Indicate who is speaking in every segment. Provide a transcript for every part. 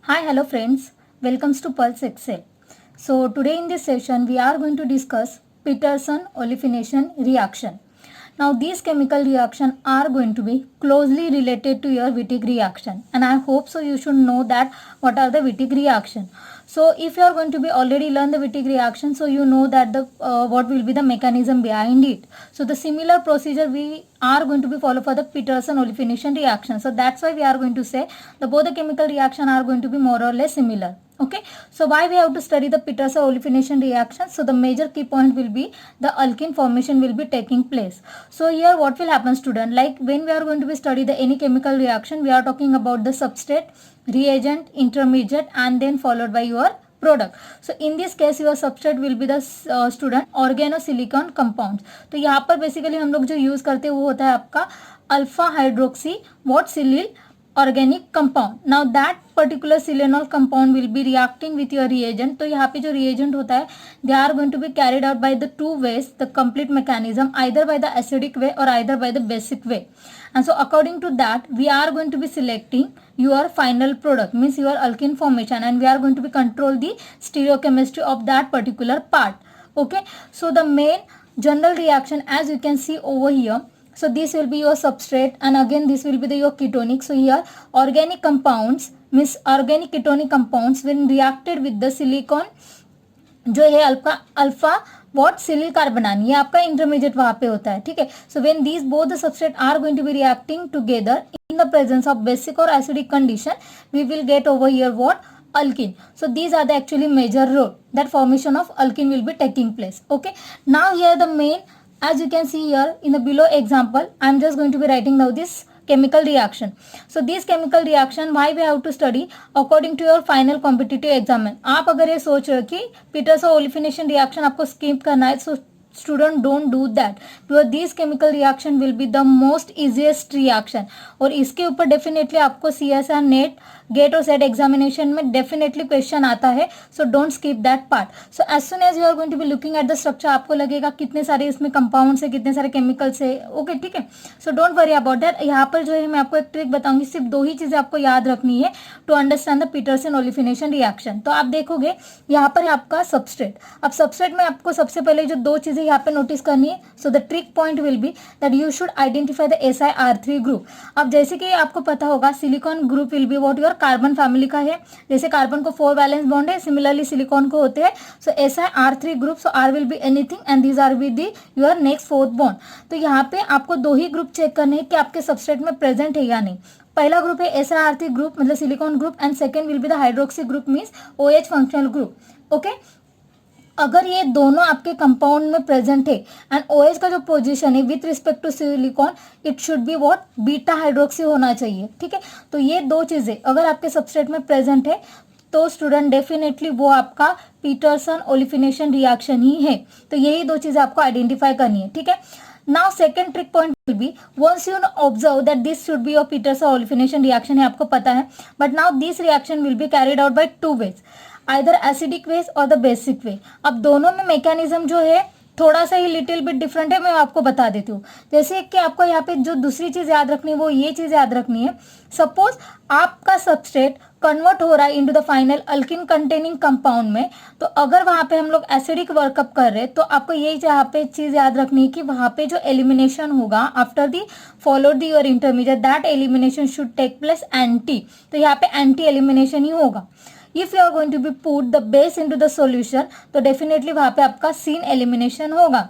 Speaker 1: Hi, hello friends. Welcome to Pulse Excel. So today in this session we are going to discuss Peterson olefination reaction. Now these chemical reaction are going to be closely related to your Wittig reaction, and I hope so you should know that what are the Wittig reaction. So if you are going to be already learn the Wittig reaction, so you know that the what will be the mechanism behind it. So the similar procedure we are going to be follow for the Peterson olefination reaction. So that's why we are going to say the both the chemical reaction are going to be more or less similar. Okay, so why we have to study the Peterson olefination reaction? So the major key point will be the alkene formation will be taking place. So here what will happen, student, like when we are going to be study the any chemical reaction, we are talking about the substrate, reagent, intermediate, and then followed by your product. So in this case your substrate will be the student organosilicon compound. तो यहाँ पर basically हम लोग जो use करते हैं वो होता है आपका alpha hydroxy what silyl organic compound. Now that particular silanol compound will be reacting with your reagent. तो यहाँ पे जो रिएजेंट होता है they are going to be carried out by the two ways the complete mechanism, either by the acidic way और either by the basic way. And so according to that we are going to be selecting your final product, means your alkene formation, and we are going to be control the stereochemistry of that particular part. Okay, so the main general reaction as you can see over here, so this will be your substrate and again this will be your ketonic. So here organic compounds means organic ketonic compounds when reacted with the silicon जो है alpha what सिलिल कार्बनान, ये आपका intermediate वहां पे होता है. ठीक है, so when these both the substrate are going to be reacting together in the presence of basic और acidic condition, we will get over here what alkene. So these are the actually major role that formation of alkene will be taking place. Okay, now here the main, as you can see here in the below example, I am just going to be writing now this chemical reaction. So this chemical reaction why we have to study according to your final competitive exam. आप अगर ये सोच रहे हो कि Peterson olefination reaction आपको skip करना है, so student don't do that because this chemical reaction will be the most easiest reaction. और इसके ऊपर डेफिनेटली आपको CSR नेट गेट और सेट एग्जामिनेशन में डेफिनेटली क्वेश्चन आता है. So don't skip that part. So as soon as you are going to be looking at the structure, आपको लगेगा कितने सारे इसमें कंपाउंड्स है, कितने सारे केमिकल्स है. ओके, ठीक है, so don't worry about that. यहाँ पर जो है मैं आपको एक ट्रिक बताऊंगी, सिर्फ दो ही चीजें आपको याद रखनी है to understand the Peterson olefination reaction. तो आप देखोगे यहाँ पर है आपका सबस्ट्रेट. अब सबस्ट्रेट में आपको सबसे पहले जो दो चीजें यहाँ पे नोटिस करनी है. So the trick point will be that you should identify the SiR3 group. अब जैसे कि आपको पता होगा silicon group will be what your carbon family का है. जैसे कार्बन को 4 वैलेंस बॉन्ड है, सिमिलरली सिलिकॉन को होते हैं. So SiR3 group, so R will be anything and these are with your next fourth bond. तो यहाँ पे आपको दो ही ग्रुप चेक करने हैं कि आपके सबस्ट्रेट में प्रेजेंट है या नहीं. पहला ग्रुप है SiR3 ग्रुप मतलब silicon group and second will be the hydroxy group means OH functional group. Okay, अगर ये दोनों आपके कंपाउंड में प्रेजेंट है एंड OH का जो पोजीशन है with respect to silicon it should be what beta hydroxy होना चाहिए. ठीक है, तो ये दो चीजें अगर आपके सबस्ट्रेट में प्रेजेंट है तो स्टूडेंट डेफिनेटली वो आपका पीटरसन ओलिफिनेशन रिएक्शन ही है. तो यही दो चीजें आपको आइडेंटिफाई करनी है. ठीक है, now second trick point will be once you observe that this should be your Peterson olefination reaction है, आपको पता है, but now this reaction will be carried out by two ways, either acidic ways और the basic way. अब दोनों में mechanism जो है थोड़ा सा ही लिटिल बिट डिफरेंट है, मैं आपको बता देती हूँ. जैसे कि आपको यहाँ पे जो दूसरी चीज याद रखनी है वो ये चीज याद रखनी है. सपोज आपका सबस्ट्रेट कन्वर्ट हो रहा है into the final alkene containing compound में, तो अगर वहां पे हम लोग एसिडिक वर्कअप कर रहे हैं तो आपको यही यहाँ पे चीज याद रखनी है कि वहां पे जो एलिमिनेशन होगा after the followed the your intermediate that elimination should take place anti. तो यहाँ पे एंटी एलिमिनेशन ही होगा. If you are going to be put the base into the solution तो डेफिनेटली वहां पे आपका सीन एलिमिनेशन होगा.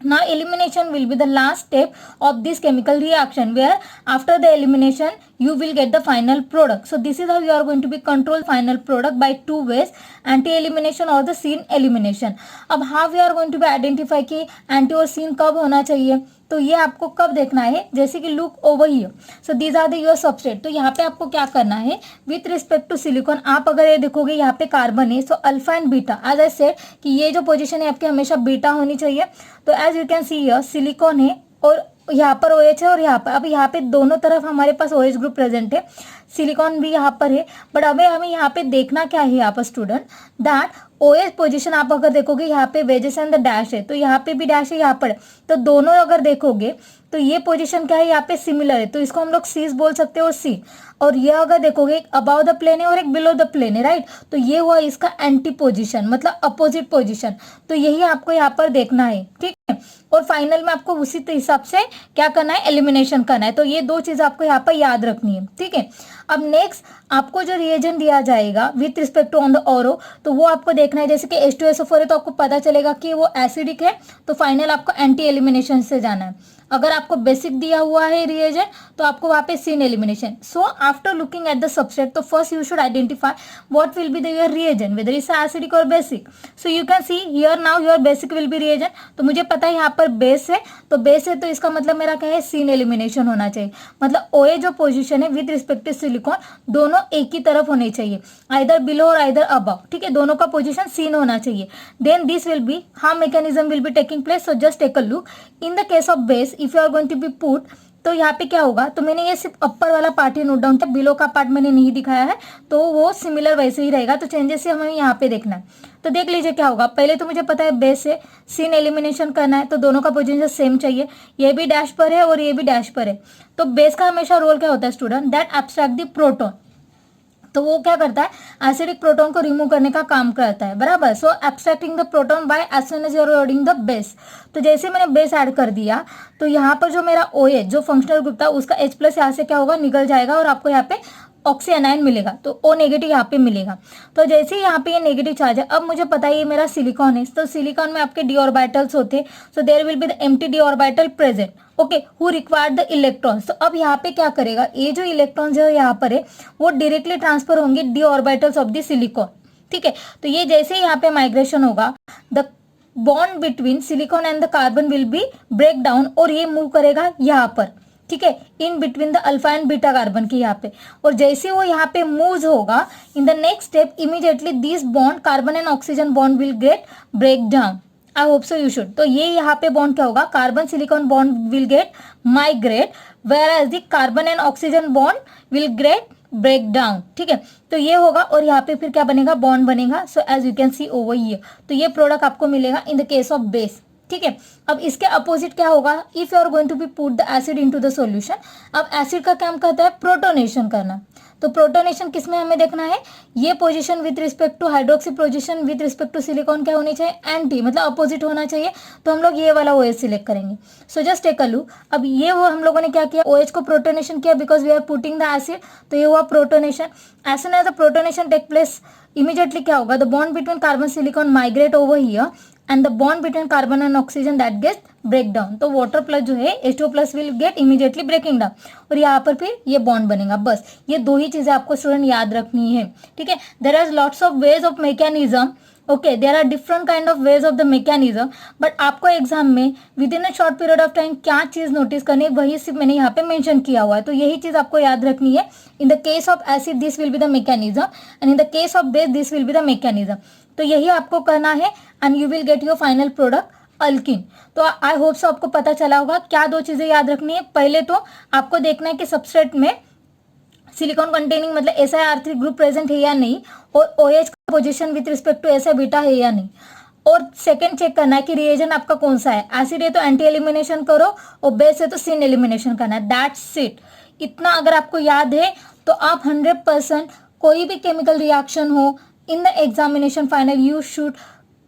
Speaker 1: Now elimination will be the last step of this chemical reaction where after the elimination you will get the final product. So this is how you are going to be control final product by two ways, anti elimination और the scene elimination. अब how we are going to be identify कि anti और scene कब होना चाहिए, तो ये आपको कब देखना है, जैसे कि look over here. So these are the your substrate. तो यहाँ पे आपको क्या करना है विथ रिस्पेक्ट टू सिलिकॉन. आप अगर ये देखोगे यहाँ पे कार्बन है, so alpha and beta, as I said कि ये जो पोजीशन है आपकी हमेशा बीटा होनी चाहिए. तो as you can see here silicon है और यहाँ पर OH है और यहाँ पर, अब यहाँ पे दोनों तरफ हमारे पास OH ग्रुप प्रेजेंट है, सिलिकॉन भी यहाँ पर है. बट अभी हमें यहाँ पे देखना क्या है यहाँ पर स्टूडेंट दैट OH पोजीशन आप अगर देखोगे यहाँ पे वेजेस एंड द डैश है, तो यहाँ पे भी डैश है, यहाँ पर, तो दोनों अगर देखोगे तो ये पोजीशन क्या है, यहाँ पे सिमिलर है, तो इसको हम लोग सीज बोल सकते हैं और सी। और ये अगर देखोगे एक अबाव द प्लेन है और एक बिलो द प्लेन है, राइट, तो ये हुआ इसका एंटी पोजीशन, मतलब अपोजिट पोजीशन। तो यही आपको यहाँ पर देखना है, ठीक है। और फाइनल में आपको उसी हिसाब से क्या करना है, एलिमिनेशन करना है। तो ये दो चीज आपको यहाँ पर याद रखनी है, ठीक है। अब नेक्स्ट आपको जो रिएजेंट दिया जाएगा with respect to on the ओरो, तो वो आपको देखना है। जैसे कि H2SO4 है तो आपको पता चलेगा कि वो एसिडिक है, तो फाइनल आपको एंटी एलिमिनेशन से जाना है। अगर आपको बेसिक दिया हुआ है रिएजेंट तो आपको वहां पे syn elimination. So after looking at the substrate, तो first you should identify what will be the your reagent, whether is acidic और basic. So you can see here now your basic will be reagent. तो मुझे पता है यहाँ पर base है, तो बेस है तो इसका मतलब मेरा क्या है, सीन एलिमिनेशन होना चाहिए। मतलब OA जो पोजिशन है विद रिस्पेक्ट टू सिलिकॉन, दोनों एक ही तरफ होने चाहिए, आइदर बिलो और आइदर अबव, ठीक है। दोनों का पोजिशन सीन होना चाहिए। Then this will be how mechanism will be taking place. So just take a look in the case of base, if you are going to be put, तो यहाँ पे क्या होगा, तो मैंने ये सिर्फ अपर वाला पार्ट ही नोट डाउन किया, बिलो का पार्ट मैंने नहीं दिखाया है, तो वो सिमिलर वैसे ही रहेगा। तो चेंजेस से हमें यहाँ पे देखना है। तो देख लीजिए क्या होगा। पहले तो मुझे पता है बेस से सीन एलिमिनेशन करना है, तो दोनों का पोजीशन सेम चाहिए। ये भी डैश पर है और ये भी डैश पर है। तो बेस का हमेशा रोल क्या होता है student, that abstract the proton. तो वो क्या करता है, एसिडिक प्रोटॉन को रिमूव करने का काम करता है, बराबर। So abstracting the proton by as soon as you are adding the base. तो जैसे मैंने बेस ऐड कर दिया, तो यहाँ पर जो मेरा OH जो फंक्शनल ग्रुप था उसका H+ यहाँ से क्या होगा, निकल जाएगा और आपको यहाँ पे ऑक्सीएनाइन मिलेगा, तो O नेगेटिव यहाँ पे मिलेगा। तो जैसे ही यहाँ पे ये नेगेटिव चार्ज है, अब मुझे पता है ये मेरा सिलिकॉन है, तो सिलिकॉन में आपके डी ऑर्बिटल्स होते, so there will be the empty D orbital present, okay, who required the electrons. तो अब यहाँ पे क्या करेगा, ये जो इलेक्ट्रॉन्स है यहाँ पर है वो डायरेक्टली ट्रांसफर होंगे D orbitals of the silicon, ठीक है। तो ये जैसे ही यहाँ पे माइग्रेशन होगा, the bond between silicon and the carbon will be break down, और ये मूव करेगा यहाँ पर, ठीक है, in between the alpha and beta carbon के यहाँ पे। और जैसे वो यहाँ पे मूव होगा, in the next step immediately this bond carbon and oxygen bond will get break down. I hope so you should. तो ये यहाँ पे बॉन्ड क्या होगा, carbon silicon bond will get migrate, where as the carbon and oxygen bond will get break down, ठीक है। तो ये होगा और यहाँ पे फिर क्या बनेगा, बॉन्ड बनेगा। So as you can see over here, तो ये प्रोडक्ट आपको मिलेगा in the case of base, ठीक है। अब इसके अपोजिट क्या होगा, if you are going to be put the acid into the solution. अब एसिड का काम करता है प्रोटोनेशन करना। तो प्रोटोनेशन किसमें हमें देखना है, ये position with respect to hydroxy position with respect to silicon क्या होनी चाहिए, एंटी, मतलब अपोजिट होना चाहिए। तो हम लोग ये वाला OH सिलेक्ट करेंगे। So just take a look. अब ये वो हम लोगों ने क्या किया, OH को प्रोटोनेशन किया because we are putting the acid, तो ये हुआ protonation. As soon as the protonation take place, immediately क्या होगा, the bond between carbon silicon migrate over here and the bond between carbon and oxygen that gets break down। तो water plus जो है H2+ will get immediately breaking down, और यहाँ पर फिर ये बॉन्ड बनेगा। बस ये दो ही चीजें आपको स्टूडेंट याद रखनी है, ठीक है। There are lots of ways of mechanism, okay, there are different kind of ways of the mechanism, but आपको एग्जाम में within a short period of time क्या चीज नोटिस करनी है वही सिर्फ मैंने यहाँ पे मेंशन किया हुआ है। तो यही चीज आपको याद रखनी है। इन the case of acid this will be the mechanism and in the case of base this will be the mechanism. तो यही आपको करना है and you will get your final product alkene. तो आई होप सो आपको पता चला होगा क्या दो चीजें याद रखनी है। पहले तो आपको देखना है कि सबस्ट्रेट में सिलिकॉन कंटेनिंग मतलब SiR3 ग्रुप प्रेजेंट है या नहीं, और OH का position with respect to SI beta है या नहीं। और सेकंड चेक करना है कि रिएजेंट आपका कौन सा है, एसिड है तो एंटी एलिमिनेशन करो और बेस है तो सीन एलिमिनेशन करना है। That's it. इतना अगर आपको याद है तो आप 100% कोई भी केमिकल रिएक्शन हो in the examination final you should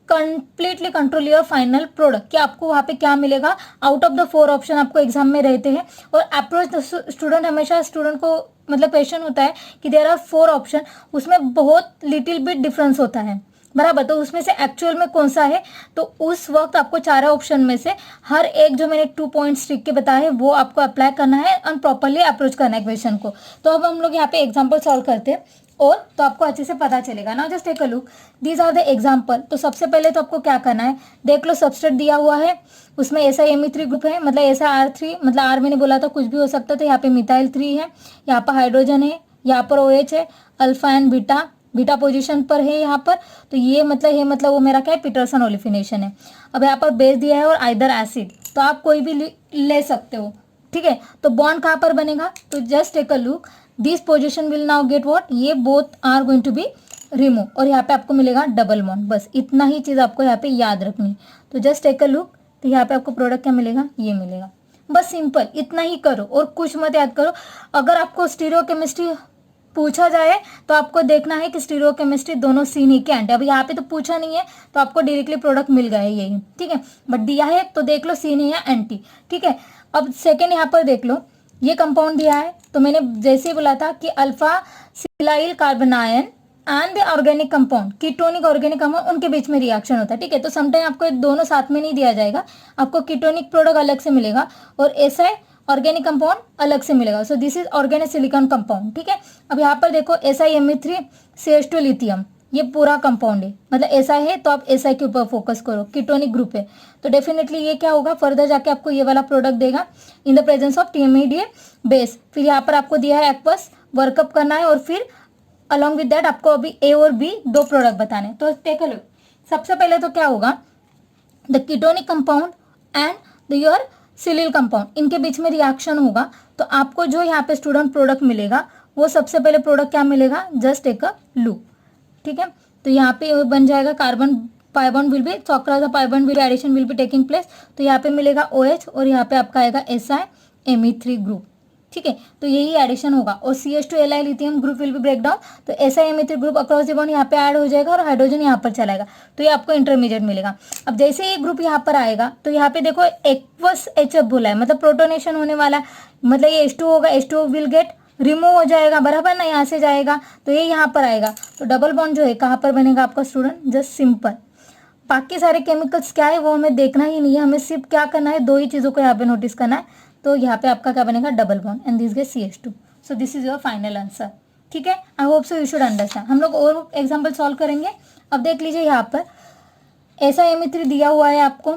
Speaker 1: completely control your final product, कि आपको वहाँ पे क्या मिलेगा। आउट ऑफ द 4 ऑप्शन आपको एग्जाम में रहते हैं, और अप्रोच स्टूडेंट हमेशा स्टूडेंट को मतलब क्वेश्चन होता है कि देयर आर 4 ऑप्शन, उसमें बहुत लिटिल बिट डिफरेंस होता है, बराबर। तो उसमें से एक्चुअल में कौन सा है, तो उस वक्त आपको 4 ऑप्शन में से हर एक जो मैंने 2 पॉइंट्स लिख के बताया है वो आपको अप्लाई करना है और प्रॉपरली अप्रोच करना है क्वेश्चन को। तो अब हम लोग यहाँ पे एग्जाम्पल सॉल्व करते हैं और तो आपको अच्छे से पता चलेगा। Now just take a look, these are the example. तो सबसे पहले तो आपको क्या करना है, देख लो सबस्ट्रेट दिया हुआ है, उसमें SiMe3 ग्रुप है, मतलब SiR3, मतलब R मैंने बोला था कुछ भी हो सकता था, यहाँ पे मिथाइल 3 है, यहाँ पर हाइड्रोजन है, यहाँ पर OH है, alpha and beta beta position पर है यहाँ पर। तो ये मतलब वो मेरा क्या है, पीटरसन ओलिफिनेशन है। अब यहाँ पर बेस दिया है और आइदर एसिड, तो आप कोई भी ले सकते हो, ठीक है। तो बॉन्ड कहाँ पर बनेगा, तो just take a look, this position will now get what, ये both are going to be remove, और यहाँ पे आपको मिलेगा डबल बॉन्ड। बस इतना ही चीज़ आपको यहाँ पे याद रखनी है। तो जस्ट टेक अ लुक, तो यहाँ पे आपको प्रोडक्ट क्या मिलेगा, ये मिलेगा। बस सिंपल इतना ही करो और कुछ मत याद करो। अगर आपको स्टीरियोकेमिस्ट्री पूछा जाए तो आपको देखना है कि स्टीरियोकेमिस्ट्री दोनों सीन ही के एंटी। अब यहाँ पे तो पूछा नहीं है तो आपको डायरेक्टली प्रोडक्ट मिल गया है यही, ठीक है। बट दिया है तो देख लो सीन है या एंटी, ठीक है। अब सेकेंड यहाँ पर देख लो, ये कंपाउंड दिया है तो मैंने जैसे ही बोला था कि alpha silyl carbanion and the organic compound, ketonic organic compound, उनके बीच में रिएक्शन होता है, ठीक है। तो समटाइम आपको दोनों साथ में नहीं दिया जाएगा, आपको कीटोनिक प्रोडक्ट अलग से मिलेगा और ऐसा ऑर्गेनिक कंपाउंड अलग से मिलेगा। So this is organic silicon compound, ठीक है। अब यहाँ पर देखो SiMe3CH2 लिथियम, ये पूरा कंपाउंड है, मतलब ऐसा है तो आप SI के ऊपर फोकस करो, कीटोनिक ग्रुप है तो डेफिनेटली ये क्या होगा, फर्दर जाके आपको ये वाला प्रोडक्ट देगा इन the presence of TMADA base. फिर यहाँ पर आपको दिया है एक्वस, वर्कअप करना है और फिर अलॉन्ग विद दैट आपको अभी A और B दो प्रोडक्ट बताने। तो टेक अ लुक, सबसे पहले तो क्या होगा, the ketonic compound and the your silyl compound, इनके बीच में रिएक्शन होगा तो आपको जो यहाँ पे स्टूडेंट प्रोडक्ट मिलेगा वो सबसे पहले प्रोडक्ट क्या मिलेगा, जस्ट टेक अ लुक, ठीक है। तो यहाँ पे बन जाएगा carbon pi bond will be चौकरा pi bond will addition will be taking place, तो यहाँ पे मिलेगा OH और यहाँ पे आपका आएगा SiMe3 ग्रुप, ठीक है। तो यही एडिशन होगा और CH2Li lithium group will be break down, तो SiMe3 group across the bond यहाँ पे ऐड हो जाएगा और हाइड्रोजन यहाँ पर चलाएगा, तो ये आपको इंटरमीडिएट मिलेगा। अब जैसे ये ग्रुप यहाँ पर आएगा तो यहाँ पे देखो एक्वस HF बोला है, मतलब प्रोटोनेशन होने वाला है, मतलब ये H2 होगा, H2 विल गेट रिमूव हो जाएगा, बराबर ना, यहाँ से जाएगा तो ये यहाँ पर आएगा, तो डबल बॉन्ड जो है कहाँ पर बनेगा आपका स्टूडेंट, जस्ट सिंपल। बाकी सारे केमिकल्स क्या है वो हमें देखना ही नहीं है, हमें सिर्फ क्या करना है, दो ही चीज़ों को यहाँ पे नोटिस करना है। तो यहाँ पे आपका क्या बनेगा, double bond and this get CH2। So this is your final answer, ठीक है। I hope so you should understand. हम लोग और एग्जाम्पल सॉल्व करेंगे। अब देख लीजिए यहाँ पर SiMe3 दिया हुआ है आपको,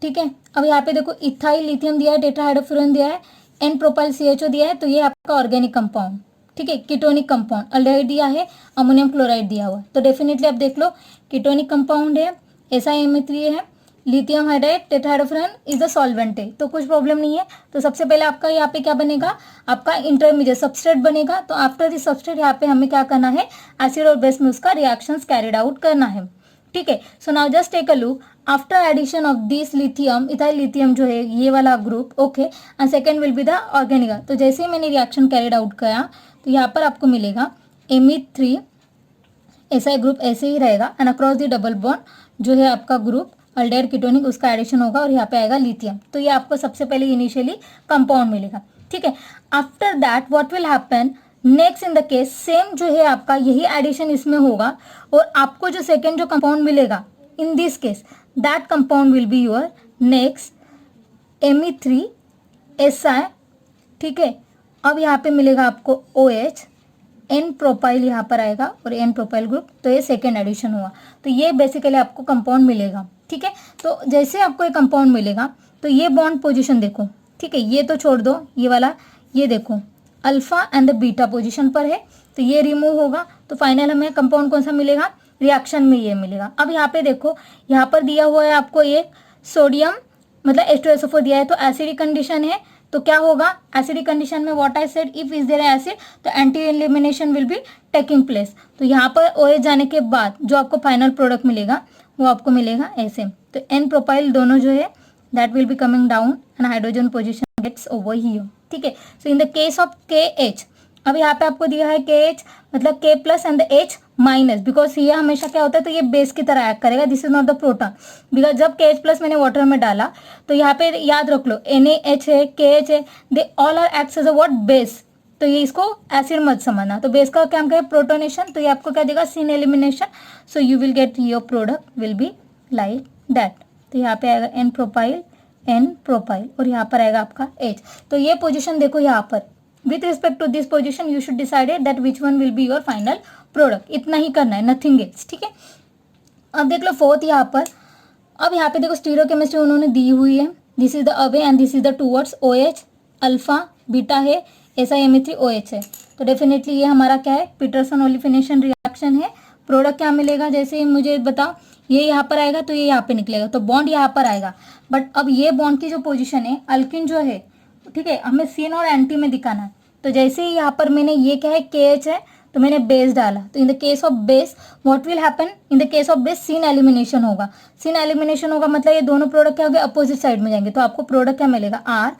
Speaker 1: ठीक है। अब यहाँ पे देखो इथाइल लिथियम दिया है, टेट्राहाइड्रोफ्यूरन दिया है, N प्रोपाइल CHO दिया है, तो ये आपका ऑर्गेनिक कंपाउंड, ठीक है। कीटोनिक कंपाउंड अल्डेहाइड दिया है, अमोनियम क्लोराइड दिया हुआ है, तो डेफिनेटली आप देख लो कीटोनिक कंपाउंड है, SiMe3 है, lithium hydride tetrahydrofuran is the solvent है, तो कुछ प्रॉब्लम नहीं है। तो सबसे पहले आपका यहाँ पे क्या बनेगा, आपका इंटरमीडिएट सबस्ट्रेट बनेगा, तो आफ्टर द सबस्ट्रेट यहाँ पे हमें क्या करना है, एसिड और बेस में उसका रिएक्शंस कैरिड आउट करना है, ठीक है। So now just take a look, after addition of this lithium, ethyl lithium जो है ये वाला group, okay, and second will be the organic. तो जैसे ही मैंने रिएक्शन कैरिड आउट किया तो यहाँ पर आपको मिलेगा Me3 SI ग्रुप ऐसे ही रहेगा and across the double bond जो है आपका ग्रुप अल्डेहाइड कीटोनिक उसका एडिशन होगा और यहाँ पे आएगा लिथियम, तो ये आपको सबसे पहले इनिशियली कंपाउंड मिलेगा, ठीक है। After that what will happen, next in the case same जो है आपका यही एडिशन इसमें होगा और आपको जो सेकेंड जो कंपाउंड मिलेगा इन this case that compound will be your next Me3 SI, ठीक है। अब यहाँ पे मिलेगा आपको OH, N प्रोपाइल यहाँ पर आएगा और N प्रोपाइल ग्रुप, तो ये सेकेंड एडिशन हुआ, तो ये बेसिकली आपको कंपाउंड मिलेगा, ठीक है। तो जैसे आपको ये कंपाउंड मिलेगा तो ये बॉन्ड पोजीशन देखो, ठीक है, ये तो छोड़ दो, ये वाला ये देखो alpha and the beta position पर है, तो ये रिमूव होगा, तो फाइनल हमें कंपाउंड कौन सा मिलेगा, रिएक्शन में ये मिलेगा। अब यहाँ पे देखो, यहाँ पर दिया हुआ है आपको एक सोडियम मतलब H2SO4 दिया है, तो एसिडिक कंडीशन है, तो क्या होगा एसिडिक कंडीशन में, what I said, if is there acid तो anti elimination will be taking place. तो यहाँ पर OH जाने के बाद जो आपको फाइनल प्रोडक्ट मिलेगा वो आपको मिलेगा ऐसे, तो N प्रोपाइल दोनों जो है that will be coming down and hydrogen position gets over here, ठीक है। So in the case of KH, अब यहाँ पे आपको दिया है KH मतलब K plus and the H minus, because ये हमेशा क्या होता है, तो ये बेस की तरह एक्ट करेगा, this is not the proton, because जब KH प्लस मैंने वाटर में डाला तो यहाँ पे याद रख लो NaH है, KH है, they all are acts as a what, base, तो ये इसको एसिड मत समझना, तो बेस का क्या कहे प्रोटोनेशन, तो ये आपको क्या देगा syn elimination, so you will get your product will be like that. तो यहाँ पे आएगा N प्रोपाइल और यहाँ पर आएगा आपका H, तो ये पोजिशन देखो यहाँ पर with respect to this position you should decided that which one will be your final product, इतना ही करना है, नथिंग एल्स, ठीक है। अब देख लो फोर्थ यहाँ पर, अब यहाँ पे देखो स्टीरियोकेमिस्ट्री उन्होंने दी हुई है, this is the away and this is the towards, OH alpha beta है, SiMe3 OH है, तो डेफिनेटली ये हमारा क्या है, पीटरसन ओलिफिनेशन रिएक्शन है। प्रोडक्ट क्या मिलेगा, जैसे मुझे बताओ, ये यहाँ पर आएगा तो ये यहाँ पे निकलेगा, तो बॉन्ड यहाँ पर आएगा, बट अब ये बॉन्ड की जो पोजिशन है अल्किन जो है, ठीक है, हमें सीन और एंटी में दिखाना है, तो जैसे ही यहाँ पर मैंने ये क्या है KH है, तो मैंने बेस डाला, तो in the case of base what will happen, in the case of base syn elimination होगा। सीन एलिमिनेशन होगा मतलब ये दोनों प्रोडक्ट क्या हो गए, अपोजिट साइड में जाएंगे, तो आपको प्रोडक्ट क्या मिलेगा, आर,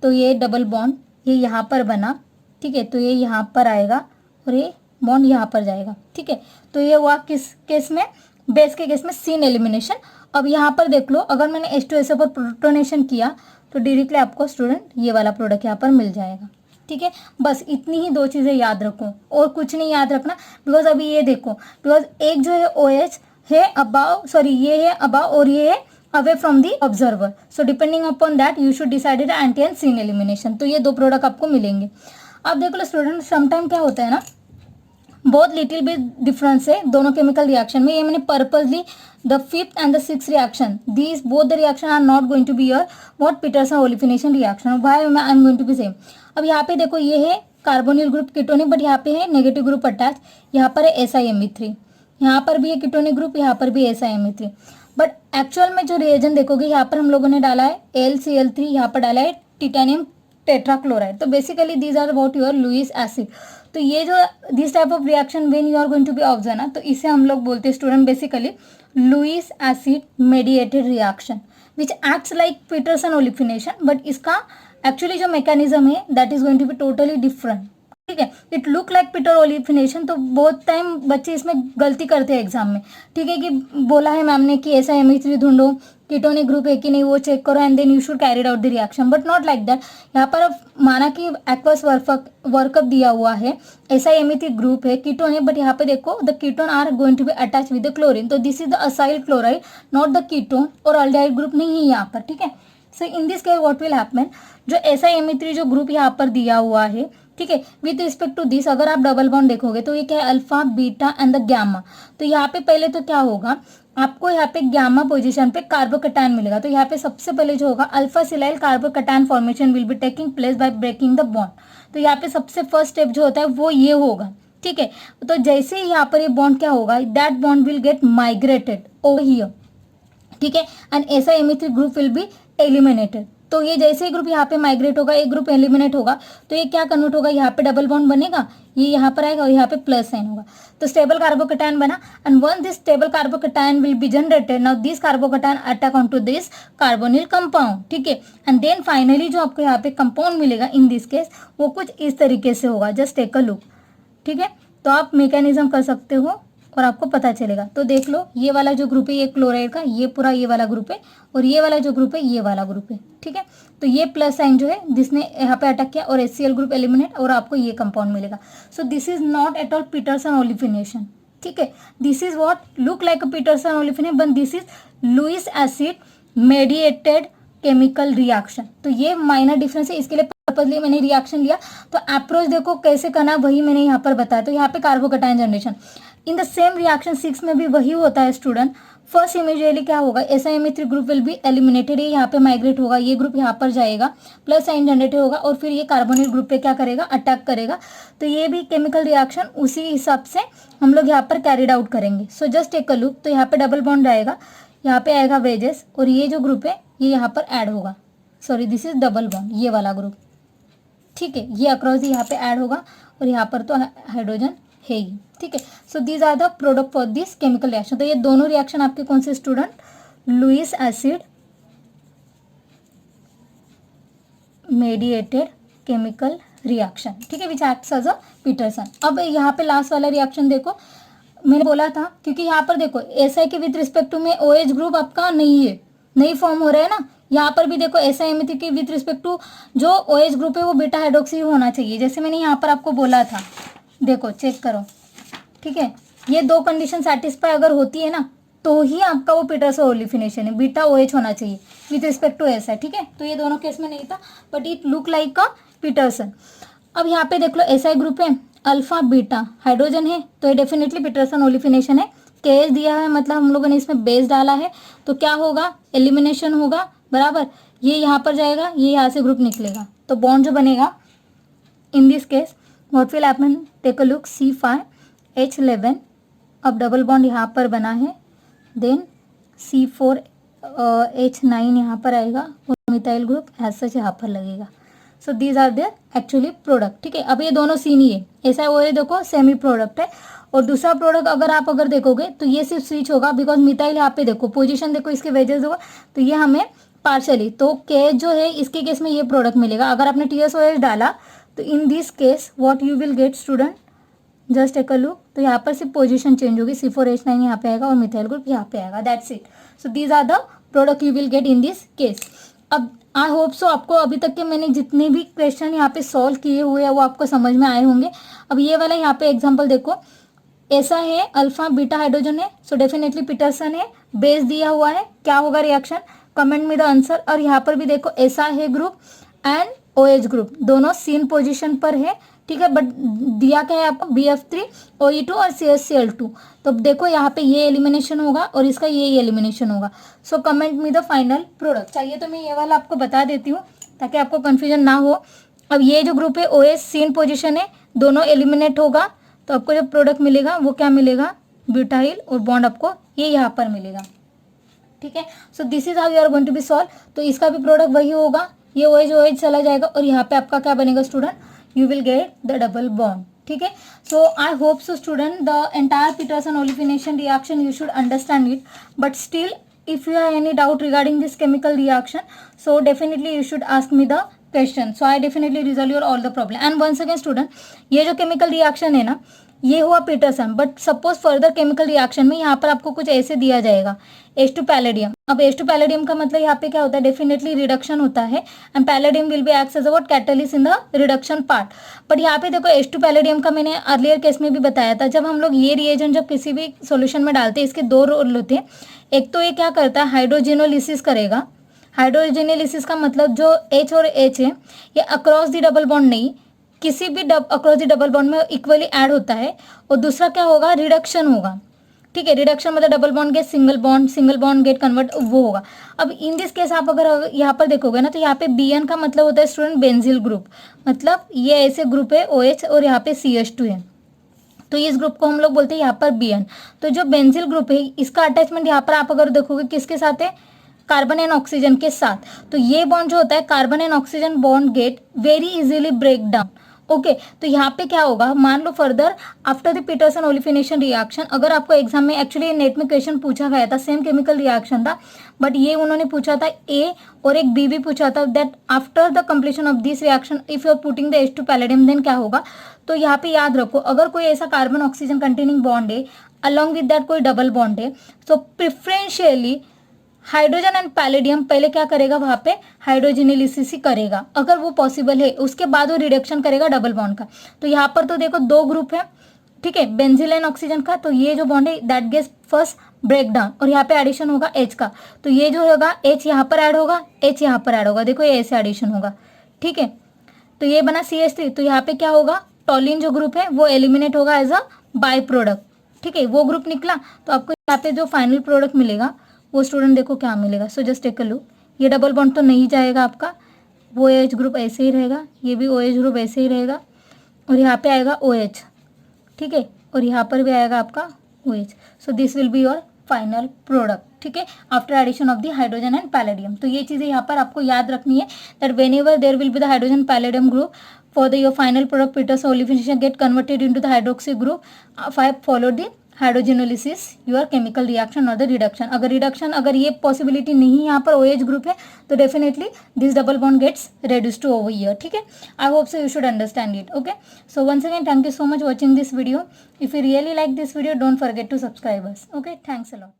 Speaker 1: तो ये डबल बॉन्ड ये यहाँ पर बना, ठीक है, तो ये यहाँ पर आएगा और ये बॉन्ड यहाँ पर जाएगा, ठीक है। तो ये हुआ किस केस में, बेस के केस में सीन एलिमिनेशन। अब यहाँ पर देख लो, अगर मैंने H2SO पर प्रोटोनेशन किया तो डायरेक्टली आपको स्टूडेंट ये वाला प्रोडक्ट यहाँ पर मिल जाएगा, ठीक है। बस इतनी ही दो चीज़ें याद रखो और कुछ नहीं याद रखना, बिकॉज अभी ये देखो, बिकॉज एक जो है OH है अबाव, सॉरी ये है अबाव और ये है away from the observer, so depending upon that you should decided anti and syn elimination. तो ये दो प्रोडक्ट आपको मिलेंगे। अब देख लो स्टूडेंट, समटाइम क्या होता है ना, बहुत लिटिल बिट डिफरेंस है दोनों केमिकल रिएक्शन में। ये मैंने purposely the fifth and the six reaction, these both the reaction are not going to be your what Peterson olefination reaction, why I am going to be same. अब यहाँ पे देखो ये है कार्बोनिल ग्रुप कीटोनिक, बट यहाँ पे है negative group attach, यहाँ पर है SiMe3, यहाँ पर भी है कीटोनिक ग्रुप, यहाँ पर भी SiMe3। बट एक्चुअल में जो रिएजेंट देखोगे, यहाँ पर हम लोगों ने डाला है AlCl3, यहाँ पर डाला है टिटेनियम टेट्राक्लोराइड। तो basically these are what your Lewis acid. तो ये जो this type of reaction when you are going to be observe ना, तो इसे हम लोग बोलते हैं student basically Lewis acid mediated reaction which acts like Peterson olefination, but इसका एक्चुअली जो मैकेनिज्म है that is going to be totally different, ठीक है। It look like Peter olefination, तो बहुत टाइम बच्चे इसमें गलती करते हैं एग्जाम में, ठीक है, कि बोला है मैम ने कि SiMe3 ढूंढो, कीटोनिक ग्रुप है कि नहीं वो चेक करो and then you should carry out the reaction, but not like that. यहाँ पर अब माना कि एक्वस वर्कअप दिया हुआ है, SiMe3 ग्रुप है, कीटोन है, बट यहाँ पे देखो the ketone are going to be attach with the chlorine, तो this is the acyl chloride not the ketone, और अल्डिहाइड ग्रुप नहीं है यहाँ पर, ठीक है। So in this case what will happen, जो SiMe3 जो ग्रुप यहाँ पर दिया हुआ है, ठीक है, विथ रिस्पेक्ट टू दिस अगर आप डबल बॉन्ड देखोगे तो ये क्या है, alpha beta and the gamma. तो यहाँ पे पहले तो क्या होगा, आपको यहाँ पे गैमा पोजीशन पे कार्बोकैटायन मिलेगा, तो यहाँ पे सबसे पहले जो होगा alpha silyl carbocation formation will be taking place by breaking the bond. तो यहाँ पे सबसे फर्स्ट स्टेप जो होता है वो ये होगा, ठीक है। तो जैसे ही यहाँ पर ये बॉन्ड क्या होगा, that bond will gate migrated over here, ठीक है, and SiMe3 group will be eliminated. तो ये जैसे ही ग्रुप यहाँ पे माइग्रेट होगा, एक ग्रुप एलिमिनेट होगा, तो ये क्या कन्वर्ट होगा, यहाँ पे डबल बॉन्ड बनेगा, ये यहाँ पर आएगा और यहाँ पे प्लस साइन होगा, तो स्टेबल कार्बोकैटायन बना। And once this stable carbocation will be generated, now this carbocation attack on to this carbonyl compound, ठीक है, एंड देन फाइनली जो आपको यहाँ पे कंपाउंड मिलेगा इन दिस केस वो कुछ इस तरीके से होगा, जस्ट टेक अ लुक, ठीक है। तो आप मैकेनिज्म कर सकते हो और आपको पता चलेगा। तो देख लो ये वाला जो ग्रुप है ये क्लोराइड का, ये पूरा ये वाला ग्रुप है, और ये वाला जो ग्रुप है ये वाला ग्रुप है, ठीक है। तो ये प्लस साइन जो है जिसने यहाँ पे अटैक किया और HCl ग्रुप एलिमिनेट, और आपको ये कंपाउंड मिलेगा। So this is not at all Peterson olefination, ठीक है। This is what look like a Peterson olefination, but this is Lewis acid mediated chemical reaction. तो ये माइनर डिफरेंस है, इसके लिए पर्पसली मैंने रिएक्शन लिया। तो अप्रोच देखो कैसे करना वही मैंने यहाँ पर बताया। तो यहाँ पे carbocation generation in the same reaction 6 में भी वही होता है स्टूडेंट। फर्स्ट इमीडिएटली क्या होगा, SiMe3 group will be eliminated, ये यहाँ पे माइग्रेट होगा, ये ग्रुप यहाँ पर जाएगा, प्लस साइन जनरेटेड होगा, और फिर ये कार्बोनिल ग्रुप पे क्या करेगा, अटैक करेगा। तो ये भी केमिकल रिएक्शन उसी हिसाब से हम लोग यहाँ पर कैरिड आउट करेंगे। So just take a look, तो यहाँ पे डबल बॉन्ड आएगा, यहाँ पे आएगा वेजेस, और ये जो ग्रुप है ये यहाँ पर ऐड होगा, sorry this is double bond, ये वाला ग्रुप, ठीक है, ये अक्रॉस यहाँ पे ऐड होगा, और यहाँ पर तो हाइड्रोजन है ही, ठीक है। So these are the product for this chemical reaction. तो ये दोनों रिएक्शन आपके कौन से student, Lewis acid mediated chemical reaction, ठीक है, which acts as a Peterson. अब यहाँ पे लास्ट वाला रिएक्शन देखो, मैंने बोला था क्योंकि यहाँ पर देखो SI के विद रिस्पेक्ट टू में OH ग्रुप आपका नहीं है, नहीं फॉर्म हो रहा है ना। यहाँ पर भी देखो SiMe3 के विद रिस्पेक्ट टू जो OH ग्रुप है वो बीटा हाइड्रोक्सी होना चाहिए, जैसे मैंने यहाँ पर आपको बोला था, देखो चेक करो, ठीक है। ये दो कंडीशन सेटिस्फाई अगर होती है ना तो ही आपका वो पीटरसन ओलिफिनेशन है, बीटा OH होना चाहिए विद रिस्पेक्ट टू SI, ठीक है। तो ये दोनों केस में नहीं था, but it look like a Peterson. अब यहाँ पे देख लो SI ग्रुप है, अल्फा बीटा हाइड्रोजन है, तो ये डेफिनेटली पीटरसन ओलिफिनेशन है। केस दिया है मतलब हम लोगों ने इसमें बेस डाला है, तो क्या होगा, एलिमिनेशन होगा, बराबर। ये यहाँ पर जाएगा, ये यहाँ से ग्रुप निकलेगा, तो बॉन्ड जो बनेगा in this case what will happen, take a look, C5H11, अब डबल बॉन्ड यहाँ पर बना है, देन C4H9 यहाँ पर आएगा, और मिथाइल ग्रुप एज सच यहाँ पर लगेगा। So these are there actually product, ठीक है। अब ये दोनों सीन ही है, ऐसा वो है देखो सेमी प्रोडक्ट है। और दूसरा प्रोडक्ट अगर देखोगे तो ये सिर्फ स्विच होगा, बिकॉज मिथाइल यहाँ पे देखो पोजीशन देखो इसके वेजेस होगा, तो ये हमें पार्शली, तो के जो है इसके केस में ये प्रोडक्ट मिलेगा। अगर आपने TSOH डाला तो in this case what you will get student, just take a look, तो यहाँ पर सिर्फ पोजीशन चेंज होगी, C4H9 यहाँ पे आएगा और मिथाइल ग्रुप यहाँ पे आएगा, that's it. So these are the product you will get in this case. अब आई होप सो आपको अभी तक के मैंने जितने भी क्वेश्चन यहाँ पे सॉल्व किए हुए हैं वो आपको समझ में आए होंगे। अब ये वाला यहाँ पे एग्जाम्पल देखो, ऐसा है अल्फा बीटा हाइड्रोजन है, सो डेफिनेटली पीटरसन है, बेस दिया हुआ है, क्या होगा रिएक्शन, कमेंट में द आंसर। और यहाँ पर भी देखो ऐसा है ग्रुप एंड OH ग्रुप, दोनों सेम पोजीशन पर है, ठीक है। बट दिया क्या है आपको BF3 OE2 और CHCl2, तो देखो यहाँ पे ये एलिमिनेशन होगा और इसका ये एलिमिनेशन होगा। सो कमेंट में द फाइनल प्रोडक्ट। चाहिए तो मैं ये वाला आपको बता देती हूँ ताकि आपको कंफ्यूजन ना हो। अब ये जो ग्रुप है OH सेम पोजीशन है, दोनों एलिमिनेट होगा, तो आपको जो प्रोडक्ट मिलेगा वो क्या मिलेगा, ब्यूटाइल, और बॉन्ड आपको ये यहाँ पर मिलेगा, ठीक है। So this is how you are going to be solve. तो इसका भी प्रोडक्ट वही होगा, ये OH चला जाएगा और यहाँ पे आपका क्या बनेगा student, you will get the double bond, ठीक है। So I hope so student the entire Peterson olefination reaction you should understand it, but still if you have any doubt regarding this chemical reaction, so definitely you should ask me the question, so I definitely resolve your all the problem. And once again student, ये जो chemical reaction है ना, ये हुआ Peterson, but suppose further chemical reaction में यहाँ पर आपको कुछ ऐसे दिया जाएगा, H2 पैलेडियम। अब H2 पैलेडियम का मतलब यहाँ पे क्या होता है, डेफिनेटली रिडक्शन होता है, and palladium will be act as a catalyst in the reduction part. But यहाँ पे देखो H2 पैलेडियम का मैंने अर्लियर केस में भी बताया था, जब हम लोग ये रिएजेंट जब किसी भी सोल्यूशन में डालते हैं, इसके दो रोल होते हैं। एक तो ये क्या करता है, हाइड्रोजिनोलिसिस करेगा। हाइड्रोजिनोलिसिस का मतलब जो H और H है ये अक्रॉस द डबल बॉन्ड नहीं, किसी भी अक्रॉस द डबल बॉन्ड में इक्वली ऐड होता है। और दूसरा क्या होगा, रिडक्शन होगा, ठीक है। रिडक्शन मतलब double bond get single bond get convert, वो होगा। अब इन दिस केस आप अगर यहाँ पर देखोगे ना, तो यहाँ पे BN का मतलब होता है स्टूडेंट बेंजिल ग्रुप, मतलब ये ऐसे ग्रुप है OH और यहाँ पे CH2 है, तो इस ग्रुप को हम लोग बोलते हैं यहाँ पर BN। तो जो बेंजिल ग्रुप है इसका अटैचमेंट यहाँ पर आप अगर देखोगे किसके साथ है, कार्बन एंड ऑक्सीजन के साथ। तो ये बॉन्ड जो होता है carbon and oxygen bond get very easily break down, okay. तो यहाँ पे क्या होगा, मान लो further after the Peterson olefination reaction, अगर आपको एग्जाम में एक्चुअली नेट में क्वेश्चन पूछा गया था, सेम केमिकल रिएक्शन था, बट ये उन्होंने पूछा था A और एक B भी पूछा था, that after the completion of this reaction if you are putting the H2 palladium then क्या होगा। तो यहाँ पे याद रखो, अगर कोई ऐसा कार्बन ऑक्सीजन कंटेनिंग बॉन्ड है अलॉन्ग विद दैट कोई डबल बॉन्ड है, तो प्रिफरेंशियली हाइड्रोजन एंड पैलेडियम पहले क्या करेगा, वहां पे हाइड्रोजिनोलिसिस ही करेगा अगर वो पॉसिबल है, उसके बाद वो रिडक्शन करेगा डबल बॉन्ड का। तो यहाँ पर तो देखो दो ग्रुप है, ठीक है, बेंजील एंड ऑक्सीजन का, तो ये जो बॉन्ड है that gets first break down, और यहाँ पे एडिशन होगा H का, तो ये जो होगा H यहाँ पर ऐड होगा, H यहाँ पर ऐड होगा, देखो ये ऐसे एडिशन होगा, ठीक है। तो ये बना CH3, तो यहाँ पे क्या होगा, टॉलिन जो ग्रुप है वो एलिमिनेट होगा एज अ बाय प्रोडक्ट, ठीक है, वो ग्रुप निकला। तो आपको यहाँ पे जो फाइनल प्रोडक्ट मिलेगा वो स्टूडेंट देखो क्या मिलेगा। So just take a look, ये डबल बॉन्ड तो नहीं जाएगा आपका, वो OH ग्रुप ऐसे ही रहेगा, ये भी OH ग्रुप ऐसे ही रहेगा, और यहाँ पे आएगा OH, ठीक है, और यहाँ पर भी आएगा आपका OH। So this will be your final product, ठीक है, after addition of the hydrogen and palladium. तो ये चीज़ें यहाँ पर आपको याद रखनी है, that whenever there will be the hydrogen palladium group for the your final product Peterson olifination get converted into the hydroxy group, if I follow the hydrogenolysis your chemical reaction और the reduction. अगर reduction अगर ये possibility नहीं यहाँ पर OH group है तो definitely this double bond gets reduced to over here, ठीक है। I hope so you should understand it, okay. So once again thank you so much watching this video. If you really like this video don't forget to subscribe us, okay. Thanks a lot.